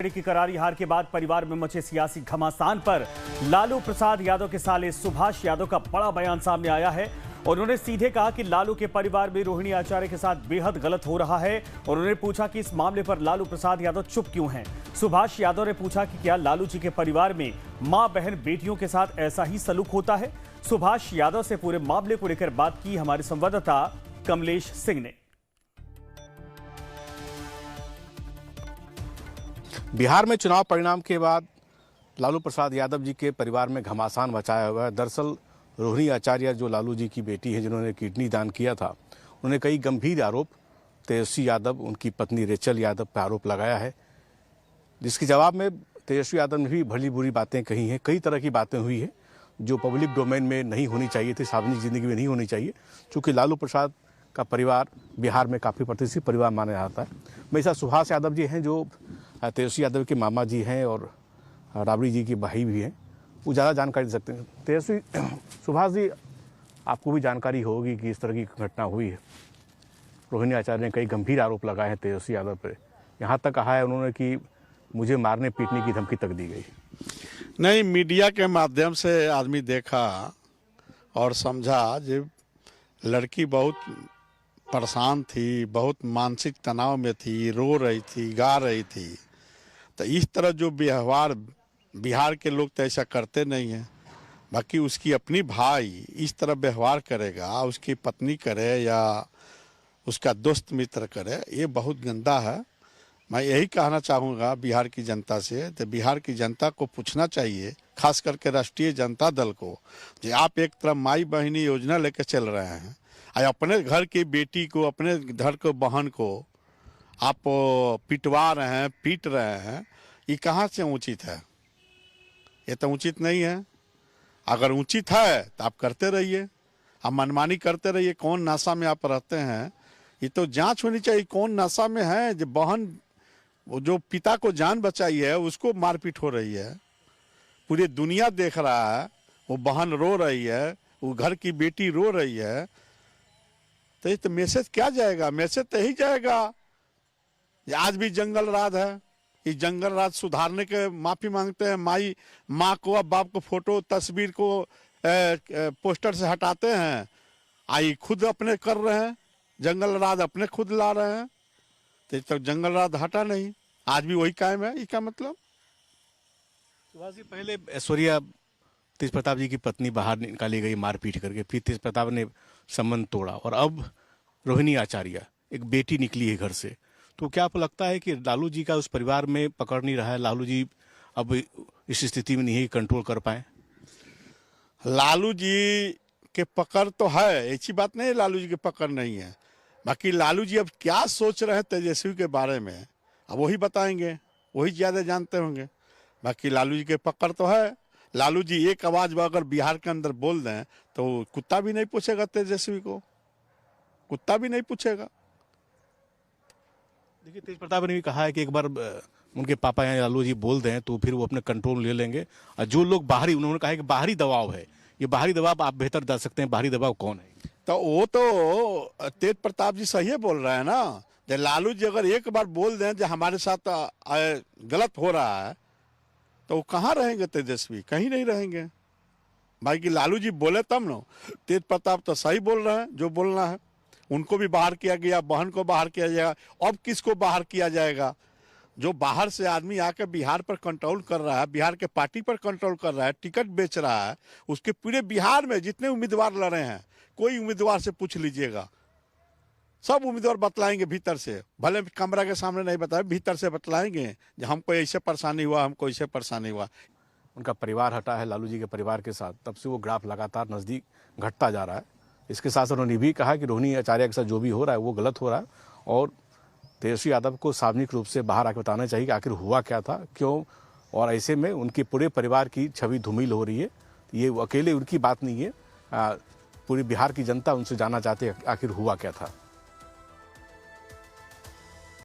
आचार्य की करारी हार के बाद परिवार में मचे सियासी घमासान पर लालू प्रसाद यादव के साले सुभाष यादव का बड़ा बयान सामने आया है। उन्होंने सीधे कहा कि लालू के परिवार में रोहिणी आचार्य के साथ बेहद गलत हो रहा है। उन्होंने पूछा कि इस मामले पर लालू प्रसाद यादव चुप क्यों हैं। सुभाष यादव ने पूछा कि क्या लालू जी के परिवार में मां बहन बेटियों के साथ ऐसा ही सलूक होता है। सुभाष यादव से पूरे मामले को लेकर बात की हमारे संवाददाता कमलेश सिंह ने। बिहार में चुनाव परिणाम के बाद लालू प्रसाद यादव जी के परिवार में घमासान मचाया हुआ है। दरअसल रोहिणी आचार्य जो लालू जी की बेटी है, जिन्होंने किडनी दान किया था, उन्होंने कई गंभीर आरोप तेजस्वी यादव, उनकी पत्नी रेचल यादव पर आरोप लगाया है, जिसके जवाब में तेजस्वी यादव ने भी भली बुरी बातें कही हैं। कई तरह की बातें हुई है जो पब्लिक डोमेन में नहीं होनी चाहिए थी, सार्वजनिक जिंदगी में नहीं होनी चाहिए, क्योंकि लालू प्रसाद का परिवार बिहार में काफ़ी प्रतिष्ठित परिवार माना जाता है। मेरे साथ सुभाष यादव जी हैं, जो तेजस्वी यादव के मामा जी हैं और राबड़ी जी के भाई भी हैं, वो ज़्यादा जानकारी दे सकते हैं। तेजस्वी सुभाष जी, आपको भी जानकारी होगी कि इस तरह की घटना हुई है। रोहिणी आचार्य ने कई गंभीर आरोप लगाए हैं तेजस्वी यादव पर। यहाँ तक कहा है उन्होंने कि मुझे मारने पीटने की धमकी तक दी गई। नहीं, मीडिया के माध्यम से आदमी देखा और समझा जब लड़की बहुत परेशान थी, बहुत मानसिक तनाव में थी, रो रही थी, गा रही थी। तो इस तरह जो व्यवहार बिहार के लोग तो ऐसा करते नहीं हैं। बाकी उसकी अपनी भाई इस तरह व्यवहार करेगा, उसकी पत्नी करे या उसका दोस्त मित्र करे, ये बहुत गंदा है। मैं यही कहना चाहूँगा बिहार की जनता से, तो बिहार की जनता को पूछना चाहिए, खास करके राष्ट्रीय जनता दल को, कि आप एक तरफ माई बहिनी योजना लेकर चल रहे हैं, अपने घर की बेटी को, अपने घर के बहन को आप पिटवा रहे हैं, पीट रहे हैं। ये कहाँ से उचित है? ये तो उचित नहीं है। अगर उचित है तो आप करते रहिए, आप मनमानी करते रहिए। कौन नशा में आप रहते हैं, ये तो जांच होनी चाहिए। कौन नशा में है जो बहन, जो पिता को जान बचाई है, उसको मारपीट हो रही है, पूरी दुनिया देख रहा है। वो बहन रो रही है, वो घर की बेटी रो रही है, तो ये तो मैसेज क्या जाएगा? मैसेज तो यही जाएगा, आज भी जंगल राज है। इस जंगल राज सुधारने के माफी मांगते हैं। माँ को, अब बाप को फोटो तस्वीर को पोस्टर से हटाते हैं, आई खुद अपने कर रहे हैं, जंगल राज अपने खुद ला रहे हैं। तो जंगल राज हटा नहीं, आज भी वही कायम है। इसका मतलब सुभाष जी, पहले ऐश्वर्या तेज प्रताप जी की पत्नी बाहर निकाली गई मारपीट करके, फिर तेज प्रताप ने संबंध तोड़ा, और अब रोहिणी आचार्य, एक बेटी निकली है घर से। तो क्या आपको लगता है कि लालू जी का उस परिवार में पकड़ नहीं रहा है? लालू जी अब इस स्थिति में नहीं कंट्रोल कर पाए? लालू जी के पकड़ तो है, ऐसी बात नहीं है लालू जी के पकड़ नहीं है। बाकी लालू जी अब क्या सोच रहे हैं तेजस्वी के बारे में, अब वही बताएंगे, वही ज़्यादा जानते होंगे। बाकी लालू जी के पकड़ तो है। लालू जी एक आवाज में अगर बिहार के अंदर बोल दें तो कुत्ता भी नहीं पूछेगा, तेजस्वी को कुत्ता भी नहीं पूछेगा। देखिए, तेज प्रताप ने भी कहा है कि एक बार उनके पापा या लालू जी बोल दें तो फिर वो अपने कंट्रोल ले लेंगे। और जो लोग बाहरी, उन्होंने कहा है कि बाहरी दबाव है, ये बाहरी दबाव आप बेहतर बता सकते हैं, बाहरी दबाव कौन है? तो वो तो तेज प्रताप जी सही बोल रहे हैं ना। जब लालू जी अगर एक बार बोल दें जो हमारे साथ गलत हो रहा है, तो वो कहाँ रहेंगे तेजस्वी? कहीं नहीं रहेंगे भाई। कि लालू जी बोले तब ना। तेज प्रताप तो सही बोल रहे हैं, जो बोलना है। उनको भी बाहर किया गया, बहन को बाहर किया जाएगा, अब किसको बाहर किया जाएगा? जो बाहर से आदमी आकर बिहार पर कंट्रोल कर रहा है, बिहार के पार्टी पर कंट्रोल कर रहा है, टिकट बेच रहा है, उसके पूरे बिहार में जितने उम्मीदवार लड़े हैं, कोई उम्मीदवार से पूछ लीजिएगा, सब उम्मीदवार बतलाएंगे भीतर से। भले कैमरा के सामने नहीं बताए, भीतर से बतलाएंगे जो हमको ऐसे परेशानी हुआ, हमको ऐसे परेशानी हुआ। उनका परिवार हटा है लालू जी के परिवार के साथ, तब से वो ग्राफ लगातार नज़दीक घटता जा रहा है। इसके साथ उन्होंने भी कहा कि रोहिणी आचार्य के साथ जो भी हो रहा है वो गलत हो रहा है, और तेजस्वी यादव को सार्वजनिक रूप से बाहर आकर बताना चाहिए कि आखिर हुआ क्या था, क्यों, और ऐसे में उनके पूरे परिवार की छवि धूमिल हो रही है। ये अकेले उनकी बात नहीं है, पूरी बिहार की जनता उनसे जानना चाहती है आखिर हुआ क्या था।